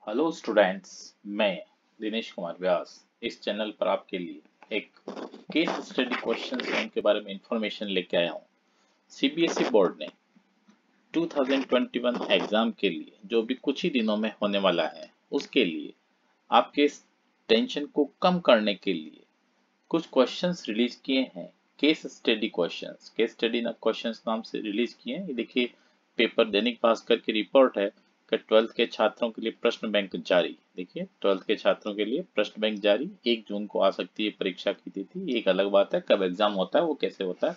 Hello students. मैं दिनेश कुमार व्यास इस channel पर आपके लिए एक केस स्टडी क्वेश्चंस हैं उनके बारे में इंफॉर्मेशन लेके आया हूँ। सीबीएसई बोर्ड ने 2021 एग्जाम के लिए जो भी कुछ ही दिनों में होने वाला है उसके लिए आपके इस टेंशन को कम करने के लिए कुछ क्वेश्चंस रिलीज किए हैं। केस स्टडी क्वेश्चंस नाम से रिलीज किए हैं। ये देखिए, पेपर दैनिक भास्कर की रिपोर्ट है कि 12th के छात्रों के लिए प्रश्न बैंक जारी। देखिए, 12th के छात्रों के लिए प्रश्न बैंक जारी 1 जून को आ सकती है परीक्षा की तिथि। एक अलग बात है कब एग्जाम होता है वो कैसे होता है,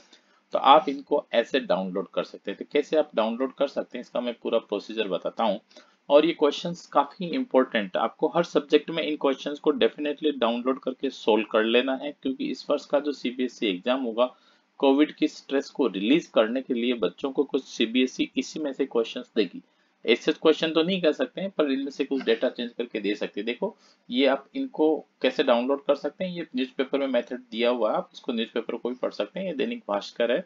तो आप इनको ऐसे डाउनलोड कर सकते हैं। तो कैसे आप डाउनलोड कर सकते हैं इसका मैं पूरा प्रोसीजर बताता हूँ। और ये क्वेश्चंस काफी इंपॉर्टेंट है, आपको हर सब्जेक्ट में इन क्वेश्चंस को डेफिनेटली डाउनलोड करके सोल्व कर लेना है, क्योंकि इस वर्ष का जो सीबीएसई एग्जाम होगा कोविड की स्ट्रेस को रिलीज करने के लिए बच्चों को कुछ सीबीएसई इसी में से क्वेश्चंस देगी। ऐसे क्वेश्चन तो नहीं कह सकते हैं पर इनमें से कुछ डेटा चेंज करके दे सकते हैं। देखो, ये आप इनको कैसे डाउनलोड कर सकते हैं, ये न्यूज़पेपर में मेथड दिया हुआ है, आप इसको न्यूज़पेपर को भी पढ़ सकते हैं। ये दैनिक भास्कर है,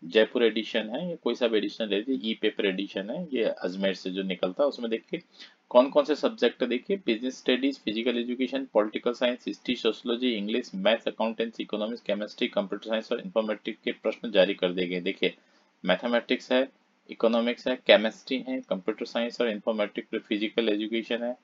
जयपुर एडिशन है, ये कोई सा भी एडिशन ले लीजिए, ई पेपर एडिशन है, ये अजमेर से जो निकलता है उसमें देखिए कौन कौन से सब्जेक्ट है। देखिए, business studies, physical education, political science, history, sociology, English, maths, accountancy, economics, chemistry, computer science और इंफॉर्मेटिक्स के प्रश्न जारी कर दिए गए। देखिए, मैथमेटिक्स है, इकोनॉमिक्स है, केमिस्ट्री है, कंप्यूटर साइंस और इंफॉर्मेटिक्स, फिजिकल एजुकेशन है,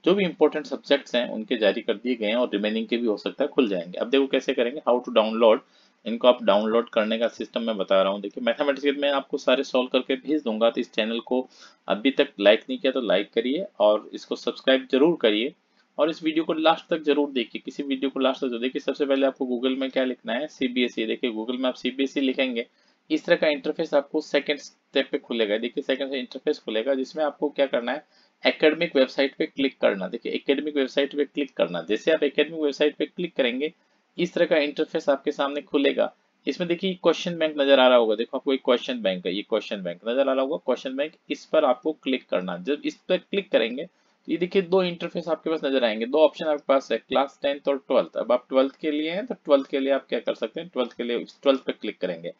जो भी इंपॉर्टेंट सब्जेक्ट्स हैं उनके जारी कर दिए गए हैं और रिमेनिंग के भी हो सकता है खुल जाएंगे। अब देखो कैसे करेंगे, हाउ टू डाउनलोड। इनको आप डाउनलोड करने का सिस्टम मैं बता रहा हूँ। देखिए, मैथमेटिक्स में आपको सारे सॉल्व करके भेज दूंगा, तो इस चैनल को अभी तक लाइक नहीं किया तो लाइक करिए और इसको सब्सक्राइब जरूर करिए और इस वीडियो को लास्ट तक जरूर देखिए। किसी वीडियो को लास्ट तक जरूर देखिए। सबसे पहले आपको गूगल में क्या लिखना है, सीबीएसई। देखिए, गूगल में आप सीबीएसई लिखेंगे, इस तरह का इंटरफेस आपको सेकंड स्टेप पे खुलेगा। देखिए, सेकंड इंटरफेस खुलेगा जिसमें आपको क्या करना है, एकेडमिक वेबसाइट पे क्लिक करना। देखिए, एकेडमिक वेबसाइट पे क्लिक करना, जैसे आप एकेडमिक वेबसाइट पे क्लिक करेंगे इस तरह का इंटरफेस आपके सामने खुलेगा। इसमें देखिए क्वेश्चन बैंक नजर आ रहा होगा, देखो आपको एक क्वेश्चन बैंक है, ये क्वेश्चन बैंक नजर आ रहा होगा, क्वेश्चन बैंक, इस पर आपको क्लिक करना। जब इस पर क्लिक करेंगे तो ये देखिए दो इंटरफेस आपके पास नजर आएंगे, दो ऑप्शन आपके पास है, क्लास 10th और 12th। अब आप 12th के लिए हैं तो 12th के लिए आप क्या कर सकते हैं, 12th के लिए 12th पे क्लिक करेंगे।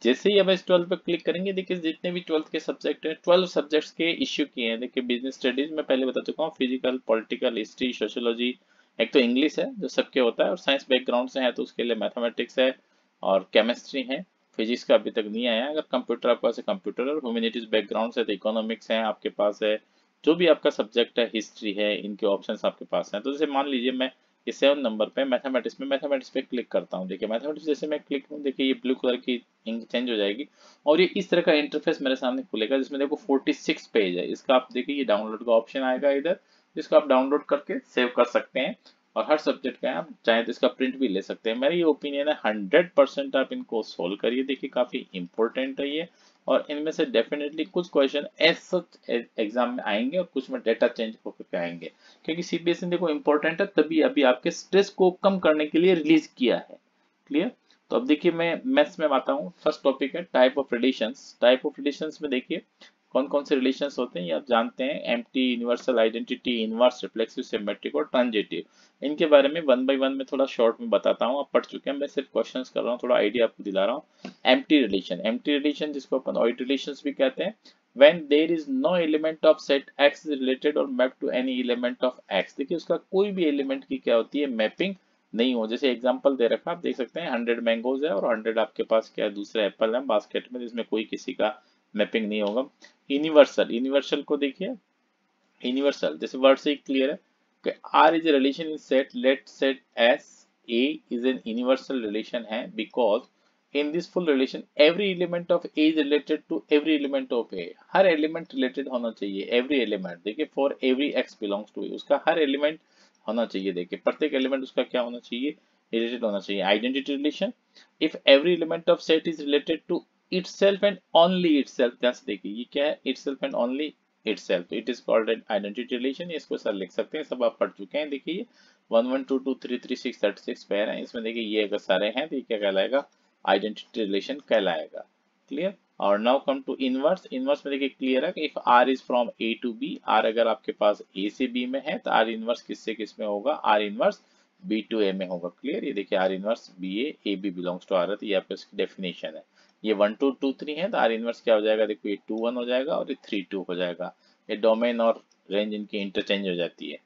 जैसे ही अब इस 12 पे क्लिक करेंगे, देखिए जितने भी 12th के सब्जेक्ट हैं, 12 सब्जेक्ट्स के इश्यू किए हैं। देखिए, बिजनेस स्टडीज में पहले बता चुका हूँ, फिजिकल, पॉलिटिकल, हिस्ट्री, सोशियोलॉजी, एक तो इंग्लिश है जो सबके होता है, और साइंस बैकग्राउंड से है तो उसके लिए मैथमेटिक्स है और केमिस्ट्री है। फिजिक्स का अभी तक नहीं आया। अगर कंप्यूटर आपके पास है, कंप्यूटर, और ह्यूमैनिटीज बैकग्राउंड से तो इकोनॉमिक्स है आपके पास है, जो भी आपका सब्जेक्ट है, हिस्ट्री है, इनके ऑप्शंस आपके पास हैं। तो जैसे मान लीजिए मैं ये 7 नंबर पे मैथमेटिक्स पे क्लिक करता हूँ। देखिए, मैथमेटिक्स जैसे मैं क्लिक हूँ, देखिए ये ब्लू कलर की इंक चेंज हो जाएगी और ये इस तरह का इंटरफेस मेरे सामने खुलेगा जिसमें देखो 46 पेज है। इसका आप देखिए ये डाउनलोड का ऑप्शन आएगा इधर, जिसको आप डाउनलोड करके सेव कर सकते हैं और हर सब्जेक्ट का आप चाहे तो इसका प्रिंट भी ले सकते हैं। मेरी ये ओपिनियन है, 100% आप इनको सोल्व करिए। देखिए, काफी इंपॉर्टेंट है ये और इनमें से डेफिनेटली कुछ क्वेश्चन एज सच एग्जाम में आएंगे और कुछ में डेटा चेंज होकर आएंगे, क्योंकि सीबीएसई देखो इंपॉर्टेंट है, तभी अभी आपके स्ट्रेस को कम करने के लिए रिलीज किया है। क्लियर। तो अब देखिए मैं मैथ्स में आता हूँ। फर्स्ट टॉपिक है type of relations. Type of relations में देखिए कौन कौन से रिलेशंस होते हैं ये आप जानते हैं, empty, universal identity, inverse, reflexive, symmetric और ट्रांजिटिव। इनके बारे में वन बाय वन में थोड़ा शॉर्ट में बताता हूँ, आप पढ़ चुके हैं, मैं सिर्फ क्वेश्चंस कर रहा हूँ, थोड़ा आइडिया आपको दिला रहा हूँ। एम्प्टी रिलेशन जिसको अपन ऑइड रिलेशंस भी कहते हैं, when there is no element of set x is related or mapped to any element of x। देखिए, उसका कोई भी एलिमेंट की क्या होती है, मैपिंग नहीं हो। जैसे एग्जांपल दे रखा, आप देख सकते हैं 100 मैंगोज है और 100 आपके पास क्या है, दूसरे एप्पल है बास्केट में, जिसमें कोई किसी का मैपिंग नहीं होगा। यूनिवर्सल, यूनिवर्सल को देखिए, यूनिवर्सल जैसे वर्ड से ही क्लियर है कि R is a relation in set, let set S A is an universal relation है, because in this full relation every element of A is related to every element of A. हर element related होना चाहिए, every element. देखिए, for every x belongs to A, उसका हर element होना चाहिए। देखिए, प्रत्येक एलिमेंट उसका क्या होना चाहिए, रिलेटेड होना चाहिए। Identity relation, if every element of set is related to itself and only itself। ध्यान से देखिए ये क्या है, itself and only itself, तो it is called an identity relation. इसको सर लिख सकते हैं, सब आप पढ़ चुके हैं। देखिए ये 1 1 2 2 3 3 6 36 पेयर हैं, इसमें देखिए ये अगर सारे हैं तो ये क्या कहलाएगा, आइडेंटिटी रिलेशन कहलाएगा। क्लियर। और now come to inverse. Inverse में देखिए क्लियर है कि if R is from A to B, R अगर आपके पास ए से बी में है तो आर इनवर्स किससे किस में होगा, R inverse B to A में होगा। क्लियर। ये देखिए R inverse B A B belongs to R है, तो ये आपका इसकी डेफिनेशन है। ये 1 2 2 3 है तो आर इनवर्स क्या हो जाएगा, देखो ये 2 1 हो जाएगा और ये 3 2 हो जाएगा। ये डोमेन और रेंज इनकी इंटरचेंज हो जाती है,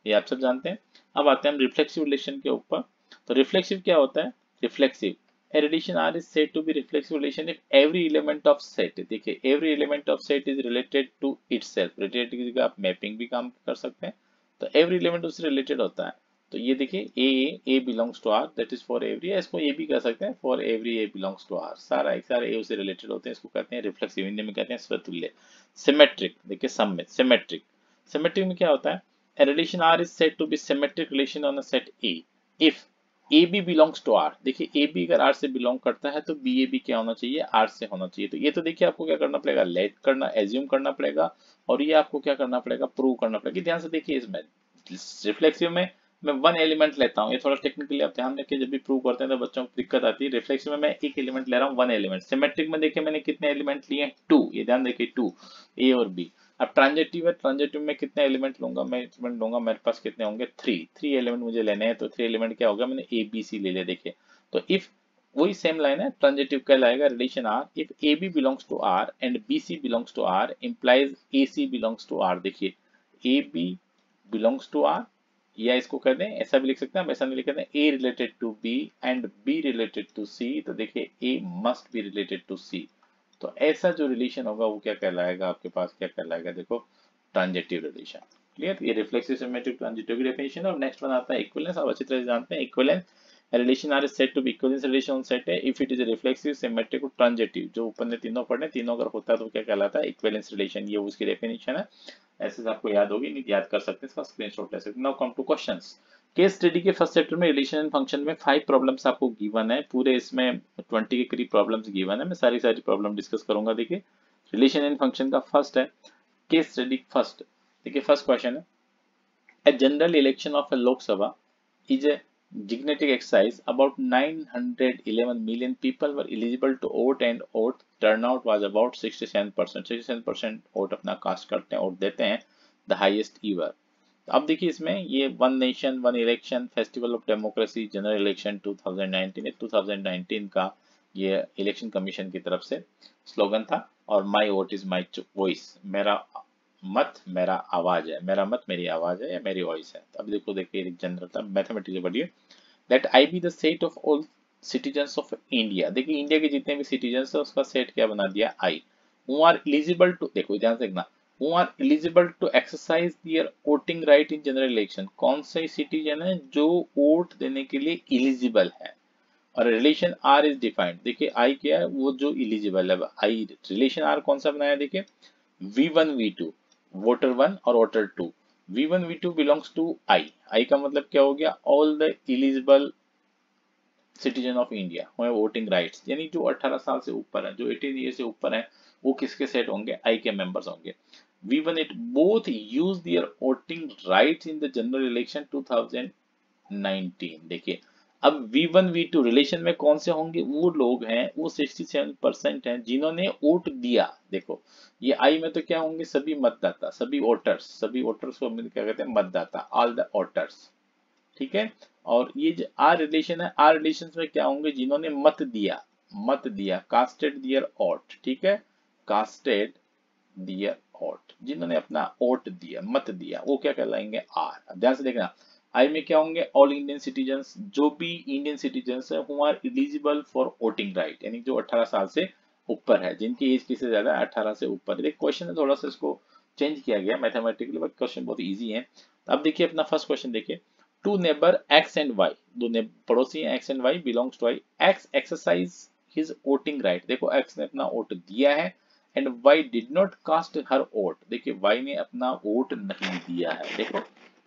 ये आप सब जानते हैं। अब आते हैं हम रिफ्लेक्सिव रिलेशन के ऊपर। तो रिफ्लेक्सिव क्या होता है? Reflexive, a relation R is said to be reflexive relation if every element of set, देखिए every element of set is related to itself, related की जगह आप मैपिंग भी काम कर सकते हैं, तो every element उससे रिलेटेड होता है। तो ये देखिए A belongs to R, that is for every, इसको ये भी कह सकते हैं for every A belongs to R, सारा एक सारे A उससे रिलेटेड होते हैं, इसको कहते हैं रिफ्लेक्सिव, हिंदी में कहते हैं स्वतुल्य। सिमेट्रिक, देखिए सममित, सिमेट्रिक, सिमेट्रिक में क्या होता है? A relation R is said to be symmetric relation on a set A if A B belongs to R, देखिए ए बी अगर आर से बिलोंग करता है तो बी ए बी क्या होना चाहिए? आर से होना चाहिए। तो ये तो देखिए आपको क्या करना पड़ेगा? लेट करना, एज्यूम करना पड़ेगा, और ये आपको क्या करना पड़ेगा? प्रूव करना पड़ेगा। ध्यान से देखिए, इसमें रिफ्लेक्सिव में मैं वन एलिमेंट लेता हूँ, ये थोड़ा टेक्निकली आप ध्यान रखिए, जब भी प्रूव करते हैं तो बच्चों को दिक्कत आती है। रिफ्लेक्सिव में मैं एक एलिमेंट ले रहा हूँ, वन एलिमेंट। सिमेट्रिक में देखिए मैंने कितने एलिमेंट लिए हैं? टू, ये ध्यान देखिए, टू, ए और बी। अब ट्रांजिटिव है, ट्रांजिटिव में कितने एलिमेंट लूंगा? मैं एलिमेंट लूंगा, मेरे पास कितने होंगे? थ्री एलिमेंट मुझे लेने हैं, तो थ्री एलिमेंट क्या होगा? मैंने ए बी सी ले लिया। देखिए तो इफ, वही सेम लाइन है, ट्रांजिटिव क्या लाएगा? Relation R if a B belongs to R and b c belongs to R implies a c belongs to R. देखिए A B belongs to R, या इसको कर दें, ऐसा भी लिख सकते हैं, हम ऐसा नहीं लिख सकते, a related to b and b related to c, तो देखिए a must be related to c. तो ऐसा जो रिलेशन होगा वो क्या कहलाएगा? आपके पास क्या कहलाएगा? देखो, ट्रांजिटिव रिलेशन। क्लियर? ये रिफ्लेक्सिव सिमेट्रिक ट्रांजिटिव की डेफिनेशन है। और नेक्स्ट वन आता है इक्विवेलेंस। आप अच्छी तरह से जानते हैं equivalence, relation R is said to be equivalence relation on set है if it is reflexive symmetric और ट्रांजिटिव। जो ऊपर ने तीनों पढ़ने, तीनों अगर होता है तो क्या कहलाता है? Equivalence relation. ये उसकी डेफिनेशन है, ऐसे से आपको याद होगी, नहीं याद कर सकते, इसका स्क्रीनशॉट ले सकते हैं। Now come two questions. Case study के फर्स्ट चैप्टर में रिलेशन एंड फंक्शन में 5 प्रॉब्लम्स आपको गिवन है, पूरे इसमें 20 के करीब प्रॉब्लम्स गिवन है, मैं सारी प्रॉब्लम डिस्कस करूंगा। देखिए रिलेशन एंड फंक्शन का फर्स्ट है केस स्टडी फर्स्ट। देखिए फर्स्ट क्वेश्चन है, a general election of a Lok Sabha is a gigantic exercise. About 911 million people were eligible to vote and vote turnout was about 67%. 67% vote अपना cast करते हैं और देते हैं, the highest ever. अब देखिए इसमें ये one nation one election festival of democracy general election 2019 का ये इलेक्शन कमीशन की तरफ से स्लोगन था, और माई वोट इज माई वॉइस, मेरा मत मेरा आवाज है, मेरा मत मेरी आवाज है या मेरी वॉइस है। अब देखिए एक जनरल था, मैथमेटिक्स पढ़िए। Let I be the set of all citizens of India. देखिए इंडिया के जितने भी सिटीजन्स है उसका सेट क्या बना दिया? I. Who are eligible to, देखो ध्यान से देखना, who are eligible to exercise their voting right in general election. कौन से सिटीजन है जो वोट देने के लिए एलिजिबल है? और रिलेशन आर इज डिफाइंड, देखिए आई क्या है? वो जो एलिजिबल है। आई रिलेशन आर कौन सा बनाया? देखिए V1 V2, वोटर 1 और voter 2। V1 V2 belongs to I. I का मतलब क्या हो गया? All the eligible citizen of India हुए वोटिंग राइट्स, यानी जो 18 साल से ऊपर है, जो 18 ईयर से ऊपर है, वो किसके सेट होंगे? आई के मेंबर्स होंगे। V1 it both use their voting rights in the general election 2019। देखिए अब V1 V2 रिलेशन में कौन से होंगे? वो लोग हैं, वो 67% हैं जिन्होंने वोट दिया। देखो ये आई में तो क्या होंगे? सभी मतदाता, सभी वोटर्स को क्या कहते हैं? मतदाता, ऑल द वोटर्स। ठीक है। और ये जो आर रिलेशन है, आर रिलेशन में क्या होंगे? जिन्होंने मत दिया, कास्टेड दियर वोट। ठीक है, कास्टेड दियर वोट, जिन्होंने अपना वोट दिया, मत दिया, वो क्या कहलाएंगे? आर। अब ध्यान से देखना, आई में क्या होंगे? ऑल इंडियन सिटीजन्स, जो भी इंडियन सिटीजन्स है who are eligible for voting right, यानी जो 18 साल से ऊपर है, जिनकी एज किससे ज्यादा है? 18 से ऊपर। देखिए क्वेश्चन है थोड़ा सा इसको चेंज किया गया मैथमेटिकली, बट क्वेश्चन बहुत इजी है। अब देखिए अपना फर्स्ट क्वेश्चन देखिए, two neighbour X and Y, दो पड़ोसी हैं X and Y, belongs to I. X exercise his voting right, देखो एक्स ने अपना वोट दिया है, and Y did not cast her vote, देखिए वाई ने अपना वोट नहीं दिया है। देखो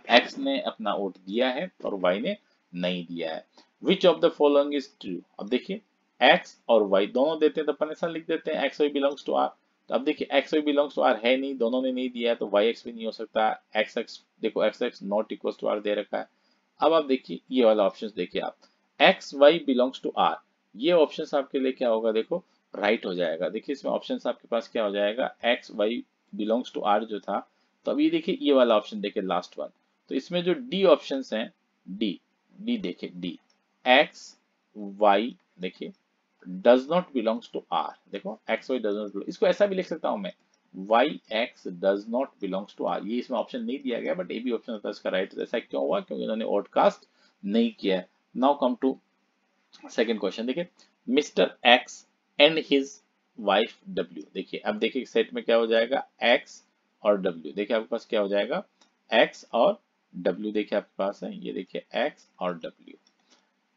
एक्स ने अपना वोट दिया है और वाई ने नहीं दिया है। विच of the following is true? अब देखिए एक्स और वाई दोनों देते हैं तो अपन ऐसा लिख देते हैं X Y belongs to R. तो अब देखिए X Y belongs to R है नहीं, दोनों ने नहीं दिया है, तो वाई एक्स भी नहीं हो सकता। एक्स एक्स, देखो X X not equal to R दे रखा है। अब आप देखिए ये वाला ऑप्शन देखिए, आप X Y belongs to R, ये ऑप्शन आपके लिए क्या होगा? देखो राइट हो जाएगा। देखिए इसमें ऑप्शन आपके पास क्या हो जाएगा? X Y belongs to R जो था, तो अब ये देखिए ये वाला ऑप्शन देखिए लास्ट वन। तो इसमें जो डी ऑप्शन हैं, डी डी देखिए, डी एक्स वाई देखिए does not belongs to R. देखो x y does not belong, इसको ऐसा भी लिख सकता हूं मैं, y x does not belongs to R. ये इसमें ऑप्शन नहीं दिया गया, बट ए भी ऑप्शन होता है इसका राइट। ऐसा क्यों हुआ? क्योंकि इन्होंने ऑडकास्ट नहीं किया है। Now come to second question. देखिए, Mister X and his wife W. देखिए अब देखिए सेट में क्या हो जाएगा, एक्स और डब्ल्यू। देखिए आपके पास क्या हो जाएगा, एक्स और डब्ल्यू। देखिए आपके पास है, ये देखिए एक्स और W.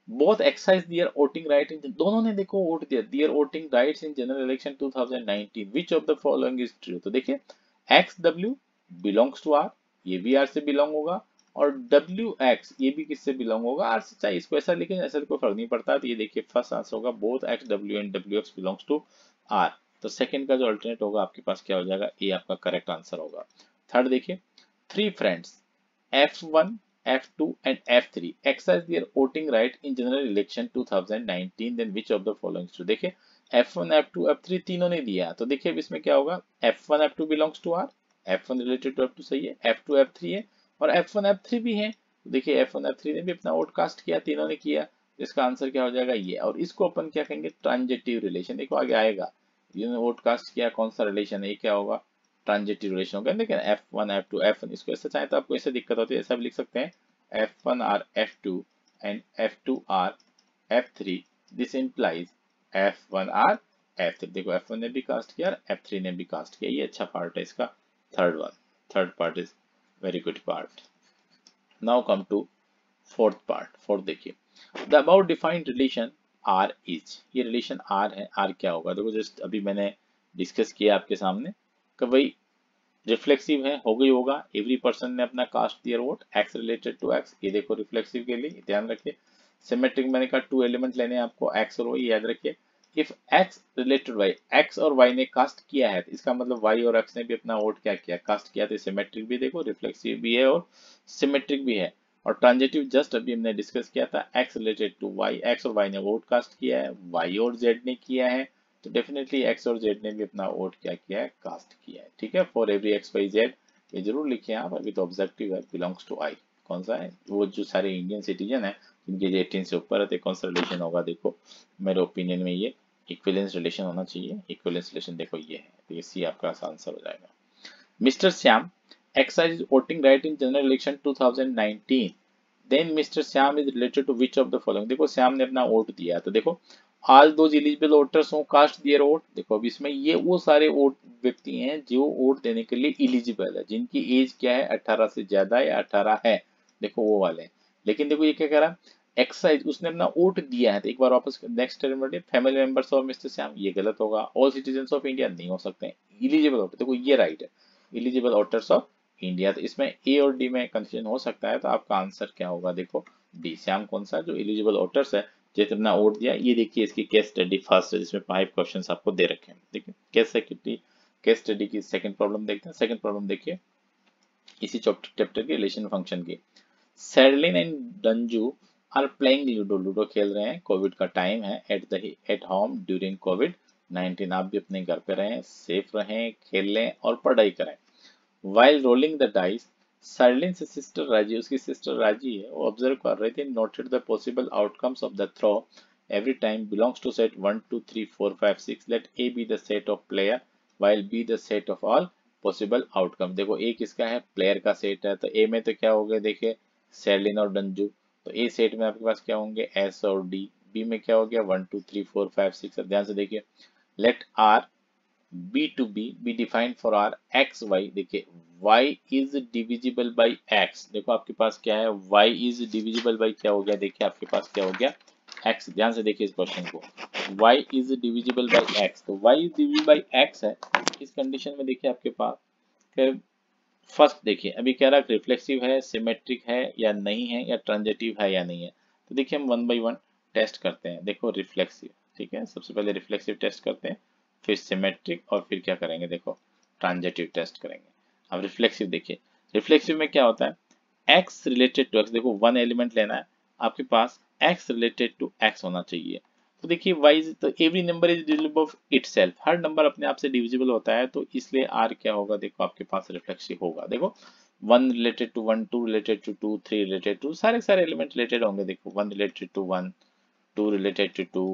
Both exercise their voting right in, दोनों ने देखो वोट दिया, their voting rights in general election 2019, which of the following is true. तो देखिए X W belongs to R, ये भी आर से बिलोंग होगा, और डब्ल्यू एक्स ये भी किससे बिलोंग होगा, आर से। चाहे इसको ऐसा लिखें, ऐसा कोई फर्क नहीं पड़ता। तो ये देखिए फर्स्ट आंसर होगा both X W and W X belongs to R. तो सेकंड का जो अल्टरनेट होगा आपके पास क्या हो जाएगा, ये आपका करेक्ट आंसर होगा। थर्ड देखिए, three friends F1, F2 and F3 exercise their voting right in general election 2019, then which of the following is true। देखिए F1, F2, F3 तीनों ने दिया, तो देखिए अब इसमें क्या होगा, F1, F2 belongs to R, F1 related to F2 सही है, F2, F3 है, और F1, F3 भी है। तो देखिए F1, F3 ने भी अपना वोट कास्ट किया, तीनों ने किया। इसका आंसर क्या हो जाएगा, ये। और इसको अपन क्या कहेंगे, ट्रांजिटिव रिलेशन। देखो आगे आएगा, जिन्होंने वोट कास्ट किया कौन सा रिलेशन है, ये क्या होगा, ट्रांजिटिव रिलेशन होगा। लेकिन F1, F2, F1 इसको ऐसे चाहे तो आपको ऐसे दिक्कत होती है, ऐसा भी लिख सकते हैं F1 R F2 and F2 R F3, this implies F1 R F3। देखो F1 ने भी कास्ट किया और F3 ने भी कास्ट किया, ये अच्छा पार्ट है इसका। Third part is very good part. Now come to fourth part. Fourth देखिए, the about defined relation R is, ये रिलेशन R है, R क्या होगा। देखो जस्ट अभी मैंने डिस्कस किया आपके सामने कि भाई रिफ्लेक्सिव है, हो गई होगा, एवरी पर्सन ने अपना cast their vote, x related to x. ये देखो रिफ्लेक्सिव के लिए ध्यान रखिए। सिमेट्रिक मैंने कहा टू एलिमेंट लेने हैं आपको, एक्स और वाई, याद रखिए। If x related y, x और वाई ने कास्ट किया है, तो इसका मतलब वाई और एक्स ने भी अपना वोट क्या किया, कास्ट किया। तो सिमेट्रिक भी देखो, रिफ्लेक्सिव भी है और सिमेट्रिक भी है। और ट्रांजिटिव जस्ट अभी हमने डिस्कस किया था, x related to y, x और वाई ने वोट कास्ट किया है, वाई और जेड ने किया है, तो डेफिनेटली एक्स और जेड ने भी अपना वोट क्या किया है, कास्ट किया है। ठीक है, for every x y z, ये जरूर लिखिए आप। अभी तो ऑब्जेक्टिव है, बिलोंग्स टू आई, कौन सा है, वो जो सारे इंडियन सिटीजन है जिनके 18 से ऊपर है, तो कौन सा रिलेशन होगा। देखो मेरे ओपिनियन में ये इक्विवेलेंस रिलेशन होना चाहिए। इक्विवेलेंस रिलेशन देखो ये है, तो ये सी आपका आंसर हो जाएगा। Mister Shyam exercised voting right in general election 2019, then Mr. Syam is related to which of the following। देखो श्याम ने अपना वोट दिया, तो देखो all those eligible voters who cast their vote। देखो अब इसमें ये वो सारे वोट व्यक्ति हैं जो वोट देने के लिए एलिजिबल है, जिनकी एज क्या है, 18 से ज्यादा या 18 है, देखो वो वाले हैं। लेकिन देखो ये क्या कह रहा है, एक्सरसाइज उसने अपना वोट दिया है। तो एक बार वापस नेक्स्ट टर्म बढ़िए, family members of mister Shyam, ये गलत होगा। ऑल सिटीजन ऑफ इंडिया नहीं हो सकते, एलिजिबल वोटर, देखो ये राइट है, एलिजिबल वोटर्स ऑफ इंडिया। तो इसमें ए और डी में कंफ्यूजन हो सकता है, तो आपका आंसर क्या होगा, देखो डी। श्याम कौन सा, जो एलिजिबल वोटर्स है, जिसने अपना वोट दिया। ये देखिए इसकी केस स्टडी फर्स्ट है, जिसमें 5 क्वेश्चंस आपको दे रखे हैं। देखिए केस स्टडी की सेकंड प्रॉब्लम देखते हैं। सेकंड प्रॉब्लम देखिए इसी चैप्टर के रिलेशन फंक्शन की। सैडलिन एंड डंजू आर प्लेइंग लूडो, लूडो खेल रहे हैं, कोविड का टाइम है, एट होम ड्यूरिंग कोविड-19। आप भी अपने घर पे रहें, सेफ रहें, खेल लें और पढ़ाई करें। While rolling the dice, Sarlin's sister Raji, उसकी सिस्टर राजी है, वो ऑब्जर्व कर रही थी, noted the possible outcomes of the throw every time belongs to set 1 2 3 4 5 6। Let A be the set of player while B the set of all possible outcomes। देखो A किसका है, प्लेयर का सेट है, तो A में तो क्या हो गया, देखिए सैरलिन और डंजू, तो A सेट में आपके पास क्या होंगे, S और D। B में क्या हो गया, 1 2 3 4 5 6। अब ध्यान से देखिए, late R B to be defined for R x y। देखिए y is divisible by x, देखो आपके पास क्या है, y is divisible by क्या हो गया, देखिए आपके पास क्या हो गया, x। ध्यान से देखिए इस क्वेश्चन को, y is divisible by x, तो y is divisible by x है। इस कंडीशन में देखिए आपके पास फर्स्ट देखिए अभी कह रहा है रिफ्लेक्सिव है, सिमेट्रिक है या नहीं है, या ट्रांजिटिव है या नहीं है। तो देखिए हम 1 by 1 टेस्ट करते हैं। देखो रिफ्लेक्सिव, ठीक है, सबसे पहले रिफ्लेक्सिव टेस्ट करते हैं, फिर सिमेट्रिक, और फिर क्या करेंगे, देखो ट्रांजिटिव टेस्ट करेंगे। अब रिफ्लेक्सिव देखिए, रिफ्लेक्सिव में क्या होता है, x रिलेटेड टू x। देखो 1 एलिमेंट लेना है, आपके पास x रिलेटेड टू x होना चाहिए। तो देखिए y तो every number is divisible of itself, her number अपने आप से डिविजिबल होता है, तो इसलिए r क्या होगा, देखो आपके पास रिफ्लेक्सिव होगा। देखो 1 related to 1, 2 related to 2, 3 related to, सारे एलिमेंट रिलेटेड होंगे। देखो 1 related to 1, 2 related to 2,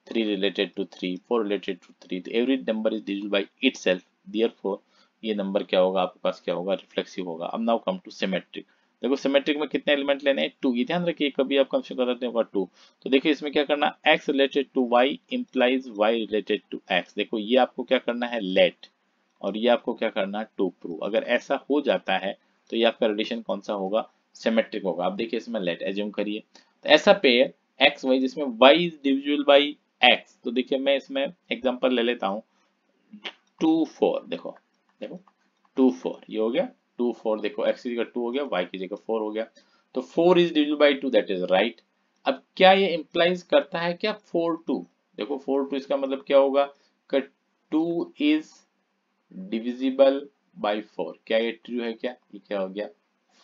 3 related to 3, 4 related to 3। तो every number is divisible by itself, therefore ये नंबर क्या होगा आपके पास, क्या होगा, रिफ्लेक्सिव होगा। अब नाउ कम टू सिमेट्रिक। देखो सिमेट्रिक में कितने एलिमेंट लेने हैं, 2। ये ध्यान रखिए, कभी आप कंफ्यूज करते होगा 2। तो देखिए इसमें क्या करना, x related to y implies y related to x। देखो ये आपको क्या करना है, लेट, और ये आपको क्या करना है, टू प्रूव। अगर ऐसा हो जाता है तो ये आपका रिलेशन कौन सा होगा, सिमेट्रिक होगा। आप देखिए इसमें लेट एज्यूम करिए, तो ऐसा पेयर एक्स वाई जिसमें y is divisible by x। तो देखिए मैं इसमें एग्जांपल ले लेता हूँ 2 4। देखो देखो 2 4 ये हो गया, 2 4। देखो x की जगह 2 हो गया, y की जगह 4 हो गया, तो 4 is divisible by 2, that is right. अब क्या ये इंप्लाइज करता है क्या, 4 2। देखो 4 2 इसका मतलब क्या होगा कि 2 इज डिविजिबल बाई 4। क्या ये ट्रू है, क्या ये क्या हो गया,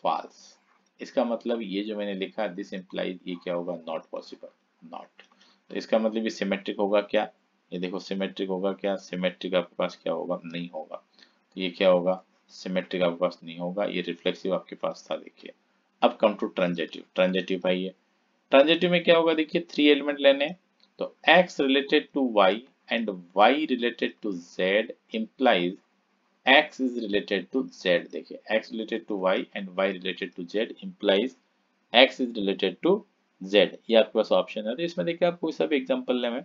फॉल्स। इसका मतलब ये जो मैंने लिखा दिस इंप्लाइज, ये क्या होगा, नॉट पॉसिबल, नॉट। तो इसका मतलब ये सिमेट्रिक होगा क्या, ये देखो सिमेट्रिक होगा क्या, सिमेट्रिक आपके पास क्या होगा, नहीं होगा। तो ये क्या होगा, सिमेट्रिक आपके पास नहीं होगा, ये रिफ्लेक्सिव आपके पास था। देखिए अब कम टू ट्रांजिटिव। ट्रांजिटिव भाई है, ट्रांजिटिव में क्या होगा, देखिए 3 एलिमेंट लेने हैं, तो x related to y and y related to z implies x is related to z। देखिए x related to y and y related to z implies x is related to z। ये आपके पास option है। तो इसमें देखिए आप कोई सा भी एग्जांपल लें,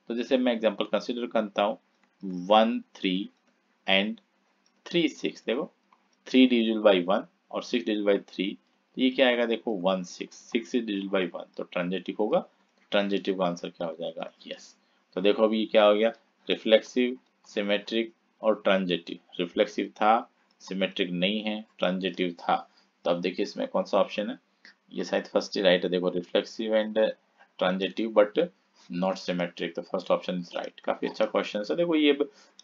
तो जैसे मैं एग्जांपल कंसीडर करता हूँ 1 3 एंड 3 6। देखो 3 डिविजिबल बाई 1 और 6 डिविजिबल बाई 3, तो ये क्या आएगा, देखो 1 6, 6 is डिविजिबल बाई 1, तो ट्रांजिटिव होगा। ट्रांजिटिव का आंसर क्या हो जाएगा, यस। तो देखो अभी क्या हो गया, रिफ्लेक्सिव, सिमेट्रिक और ट्रांजिटिव। रिफ्लेक्सिव था, सिमेट्रिक नहीं है, ट्रांजिटिव था। तो अब देखिए इसमें कौन सा ऑप्शन है, ये शायद फर्स्ट ही राइट है। देखो reflexive and transitive but not symmetric, तो फर्स्ट ऑप्शन इज राइट। काफी अच्छा क्वेश्चन है। देखो ये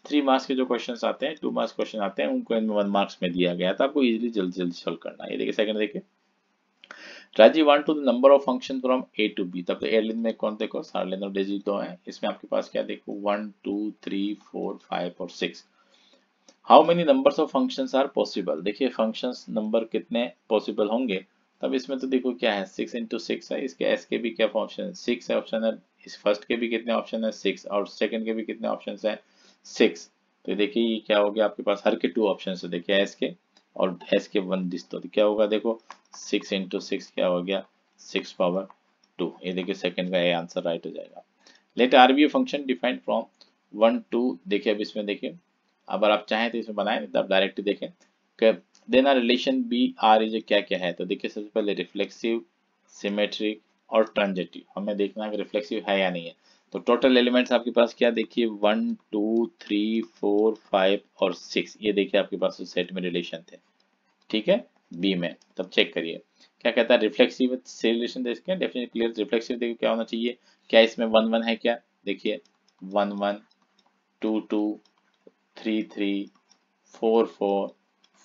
3 मार्क्स के जो क्वेश्चंस आते हैं, 2 मार्क्स क्वेश्चन आते हैं, उनको इनमें 1 मार्क्स में दिया गया था, आपको इजीली जल्दी जल्दी सॉल्व करना है। ये देखिए सेकंड देखिए, Rajiv want to the number of function from A to B. तब एयरलाइन में कौन, देखो सारे लेन डिजिट 2 है, इसमें आपके पास क्या, देखो 1 2 3 4 5 और 6। How many numbers of functions are possible. देखिए फंक्शंस नंबर कितने पॉसिबल होंगे, तब इसमें तो देखो क्या है, 6 इंटू 6 है, इसके एस के भी क्या ऑप्शन है, 6 है ऑप्शन है। इस फर्स्ट के भी कितने ऑप्शन है, 6, और सेकंड के भी कितने ऑप्शन है, 6। तो देखिए ये क्या हो गया आपके पास, हर के 2 ऑप्शन है। देखिए एस के और एस के 1 दिस, तो क्या होगा, देखो 6 इंटू 6 क्या हो गया, 6 पावर 2। ये देखिए सेकंड का ये आंसर राइट हो जाएगा। Let R be a function defined from 1 2। देखिए अब इसमें देखिए, अगर आप चाहें तो इसमें बनाएं, तो आप डायरेक्ट देखें कि देना रिलेशन बी आर इज क्या क्या है। तो देखिए सबसे पहले रिफ्लेक्सिव, सिमेट्रिक और ट्रांजिटिव हमें देखना है कि रिफ्लेक्सिव है या नहीं है। तो टोटल एलिमेंट्स आपके पास क्या, देखिए 1 2 3 4 5 और 6, ये देखिए आपके पास उस सेट में रिलेशन थे, ठीक है, बी में। तब चेक करिए क्या कहता है, रिफ्लेक्सिव से रिलेशन देखते हैं, डेफिनेटली क्लियर। रिफ्लेक्सिव देखिए क्या होना चाहिए, क्या इसमें 1 1 है क्या, देखिए 1 1 2 2 3 3 4 4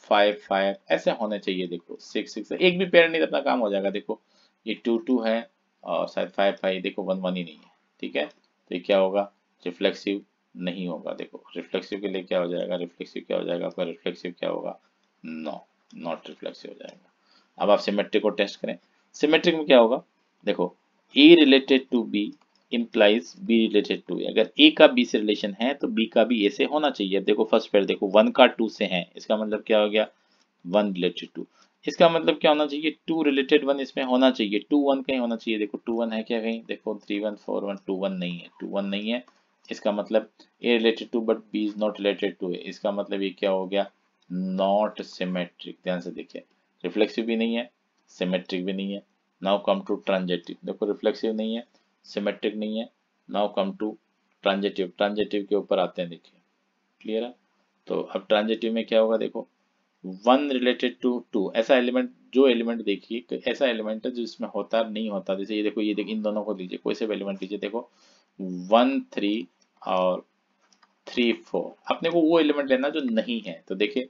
5 5 ऐसे होने चाहिए। देखो 6 6 एक भी पेयर नहीं, तो अपना काम हो जाएगा। देखो ये 2 2 है और शायद 5 5, देखो 1 1 ही नहीं है, ठीक है। तो ये क्या होगा, रिफ्लेक्सिव नहीं होगा। देखो रिफ्लेक्सिव के लिए क्या हो जाएगा, रिफ्लेक्सिव क्या हो जाएगा आपका, रिफ्लेक्सिव क्या होगा, नो, नॉट रिफ्लेक्सिव हो जाएगा। अब आप सिमेट्रिक को टेस्ट करें। सिमेट्रिक में क्या होगा, देखो A related to B implies b related to A. अगर a का b से रिलेशन है तो b का भी a से होना चाहिए। अब देखो फर्स्ट पेयर देखो 1 का 2 से है, इसका मतलब क्या हो गया, 1 रिलेटेड टू। इसका मतलब क्या होना चाहिए, 2 रिलेटेड 1 इसमें होना चाहिए, 2 1 कहीं होना चाहिए। देखो 2 1 है क्या कहीं, देखो 3 1 4 1 2 1 नहीं है, 2 1 नहीं है। इसका मतलब a related to but b is not related to a। इसका मतलब ये क्या हो गया, नॉट सिमेट्रिक। ध्यान से देखिए, रिफ्लेक्सिव भी नहीं है, सिमेट्रिक भी नहीं है। Now come to transitive. देखो रिफ्लेक्सिव नहीं है, सिमेट्रिक नहीं है। Now come to transitive. Transitive के ऊपर आते हैं, देखिए क्लियर है। तो अब ट्रांजिटिव में क्या होगा, देखो 1 रिलेटेड टू 2। ऐसा एलिमेंट, जो एलिमेंट देखिए ऐसा एलिमेंट है जो इसमें होता नहीं होता। जैसे ये देखो, ये देखिए इन दोनों को लीजिए, कोई से भी एलिमेंट लीजिए, देखो 1 3 और 3 4। अपने को वो एलिमेंट लेना जो नहीं है। तो देखिए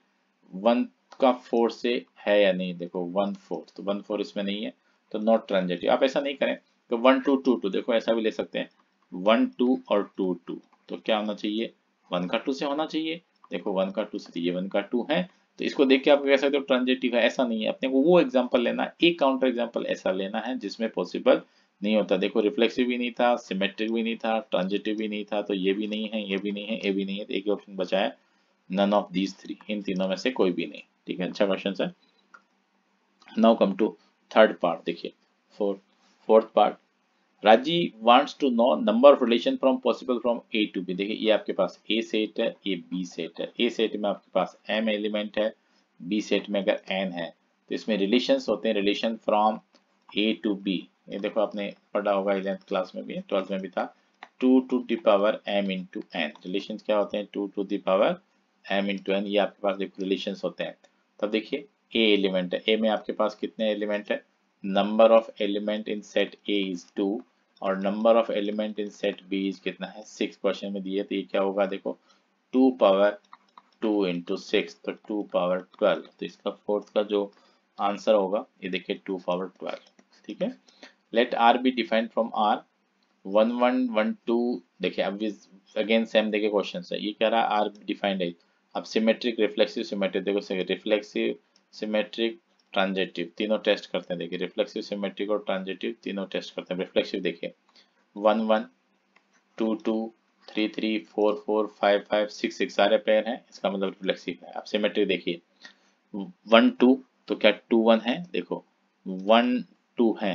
1 का 4 से है या नहीं, देखो 1 4, तो 1 4 इसमें नहीं है, तो नॉट ट्रांजिटिव। आप ऐसा नहीं करें तो 1 2 2 2, देखो ऐसा भी ले सकते हैं 1 2 और 2 2। तो क्या होना चाहिए, 1 का 2 से होना चाहिए। देखो 1 का 2 से, ये 1 का 2 है, तो इसको देख के आप कह सकते हो ट्रांजिटिव है। ऐसा नहीं है, अपने को वो एग्जांपल लेना है, एक काउंटर एग्जांपल ऐसा लेना है जिसमें पॉसिबल नहीं होता। देखो रिफ्लेक्सिव भी नहीं था, सिमेट्रिक भी नहीं था, ट्रांजिटिव भी नहीं था, तो ये भी नहीं है, ये भी नहीं है, ये भी नहीं है, तो एक ही ऑप्शन बचा है नन ऑफ दीज थ्री, इन तीनों में से कोई भी नहीं। ठीक है, अच्छा क्वेश्चन है। Now come to third part, देखिए fourth part, Raji wants to know number of relation from possible from A to B. देखिए ये आपके पास ए सेट है, ये बी सेट है। ए सेट में आपके पास m एलिमेंट है, बी सेट में अगर n है तो इसमें रिलेशंस होते हैं, relation from A to B. ये देखो आपने पढ़ा होगा 11th क्लास में भी, 12th में भी था, 2 to the power m into n। Relation क्या होते हैं, 2 to the power m into n, ये आपके पास देखो रिलेशंस होते हैं। तब देखिए ए एलिमेंट है, ए में आपके पास कितने एलिमेंट है, number of element in set A is 2 और number of element in set B is कितना है 6। क्वेश्चन में दिए तो ये क्या होगा, देखो 2 पावर 2 इंटू 6 तो 2 पावर 12। तो इसका फोर्थ का जो आंसर होगा ये देखिए 2 पावर 12। ठीक है, let R be defined from R 1 1 1 2। देखिए अब अगेन सेम देखिए क्वेश्चन है, ये कह रहा है आर डिफाइंड है। अब सिमेट्रिक रिफ्लेक्सिव सिमेट्रिक, देखो रिफ्लेक्सिव सिमेट्रिक ट्रांजिटिव तीनों टेस्ट करते हैं। देखिए रिफ्लेक्सिव सिमेट्रिक और ट्रांजिटिव तीनों टेस्ट करते हैं। रिफ्लेक्सिव देखिए 1 1 2 2 3 3 4 4 5 5 6 6 सारे पेयर हैं, इसका मतलब रिफ्लेक्सिव है। अब सिमेट्रिक देखिए 1 2 तो क्या 2 1 है, देखो 1 2 है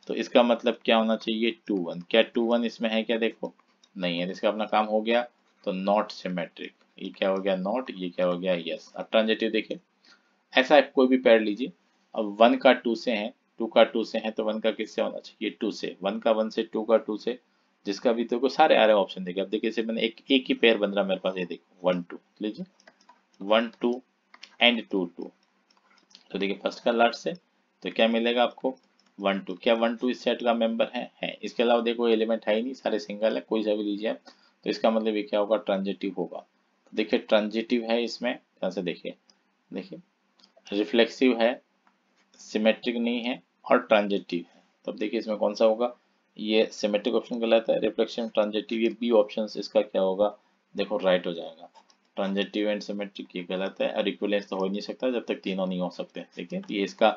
तो इसका मतलब क्या होना चाहिए 2 1। क्या 2 1 इसमें है क्या, देखो नहीं है, इसका अपना काम हो गया तो नॉट सिमेट्रिक। ये क्या हो गया नॉट, ये क्या हो गया यस। अब ट्रांजिटिव देखिए ऐसा है, कोई भी पेयर लीजिए, अब 1 का 2 से है, 2 का 2 से है तो 1 का किससे होना चाहिए 2 से, 1 का 1 से, 2 का 2 से, जिसका भी तो को सारे आ रहे ऑप्शन देखिए। अब देखिए इसे मैंने एक ही पेयर बन रहा मेरे पास, ये देखो 1 2 लीजिए 1 2 एंड 2 2। तो देखिए फर्स्ट का लास्ट से तो क्या मिलेगा आपको 1 2। क्या 1 2 इस सेट का मेंबर है। इसके अलावा देखो एलिमेंट है ही नहीं, सारे सिंगल है, कोई सा भी लीजिए आप। तो इसका मतलब ये क्या होगा ट्रांजिटिव होगा। तो देखिए ट्रांजिटिव है इसमें, यहाँ से देखिए देखिए रिफ्लेक्सिव है, सिमेट्रिक नहीं है और ट्रांजिटिव है। तब देखिए इसमें कौन सा होगा, ये सिमेट्रिक ऑप्शन गलत है, रिफ्लेक्शन ट्रांजिटिव ये बी ऑप्शन इसका क्या होगा, देखो राइट हो जाएगा। ट्रांजिटिव एंड सिमेट्रिक ये गलत है और इक्विवेलेंस तो हो ही नहीं सकता जब तक तीनों नहीं हो सकते। देखिए ये इसका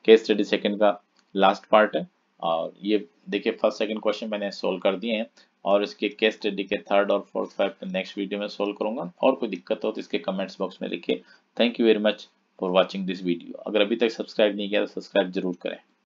केस स्टडी सेकंड का लास्ट पार्ट है और ये देखिए फर्स्ट सेकंड क्वेश्चन मैंने सोल्व कर दिए हैं और इसके केस स्टडी के थर्ड और फोर्थ फाइव नेक्स्ट वीडियो में सोल्व करूंगा। और कोई दिक्कत हो तो इसके कमेंट्स बॉक्स में लिखिए। Thank you very much for watching this video. अगर अभी तक सब्सक्राइब नहीं किया तो सब्सक्राइब जरूर करें।